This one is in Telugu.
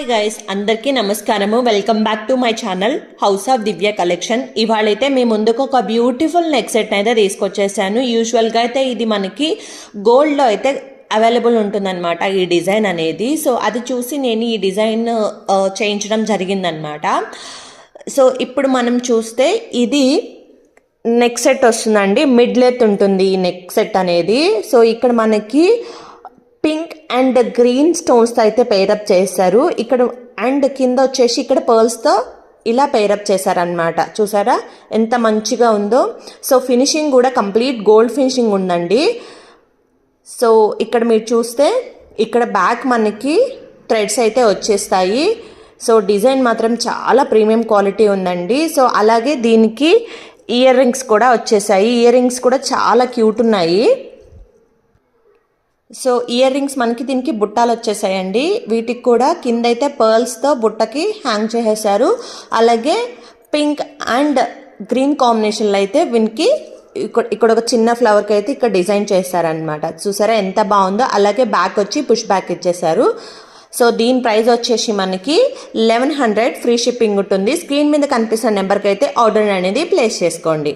హాయ్ గైస్, అందరికీ నమస్కారము. Welcome back to my channel house of Divya collection. ఇవాళైతే మీ ముందుకు ఒక బ్యూటిఫుల్ నెక్ సెట్ అయితే తీసుకొచ్చేసాను. యూజువల్గా అయితే ఇది మనకి గోల్డ్లో అయితే అవైలబుల్ ఉంటుందన్నమాట ఈ డిజైన్ అనేది. సో అది చూసి నేను ఈ డిజైన్ చేయించడం జరిగిందనమాట. సో ఇప్పుడు మనం చూస్తే ఇది నెక్ సెట్ వస్తుందండి. మిడ్ లెంత్ ఉంటుంది ఈ నెక్ సెట్ అనేది. సో ఇక్కడ మనకి పింక్ అండ్ గ్రీన్ స్టోన్స్తో అయితే పేరప్ చేశారు ఇక్కడ. అండ్ కింద వచ్చేసి ఇక్కడ పర్ల్స్తో ఇలా పేరప్ చేశారనమాట. చూసారా ఎంత మంచిగా ఉందో. సో ఫినిషింగ్ కూడా కంప్లీట్ గోల్డ్ ఫినిషింగ్ ఉందండి. సో ఇక్కడ మీరు చూస్తే ఇక్కడ బ్యాక్ మనకి థ్రెడ్స్ అయితే వచ్చేస్తాయి. సో డిజైన్ మాత్రం చాలా ప్రీమియం క్వాలిటీ ఉందండి. సో అలాగే దీనికి ఇయర్ రింగ్స్ కూడా వచ్చేసాయి. ఇయర్ రింగ్స్ కూడా చాలా క్యూట్ ఉన్నాయి. సో ఇయర్ రింగ్స్ మనకి దీనికి బుట్టాలు వచ్చేసాయండి. వీటికి కూడా కింద అయితే పర్ల్స్తో బుట్టకి హ్యాంగ్ చేసేసారు. అలాగే పింక్ అండ్ గ్రీన్ కాంబినేషన్లో అయితే వీనికి ఇక్కడ ఒక చిన్న ఫ్లవర్కి అయితే ఇక్కడ డిజైన్ చేశారనమాట. చూసారా ఎంత బాగుందో. అలాగే బ్యాక్ వచ్చి పుష్ బ్యాక్ ఇచ్చేసారు. సో దీని ప్రైస్ వచ్చేసి మనకి 1100 ఫ్రీ షిప్పింగ్ ఉంటుంది. స్క్రీన్ మీద కనిపిస్తున్న నెంబర్కి అయితే ఆర్డర్ అనేది ప్లేస్ చేసుకోండి.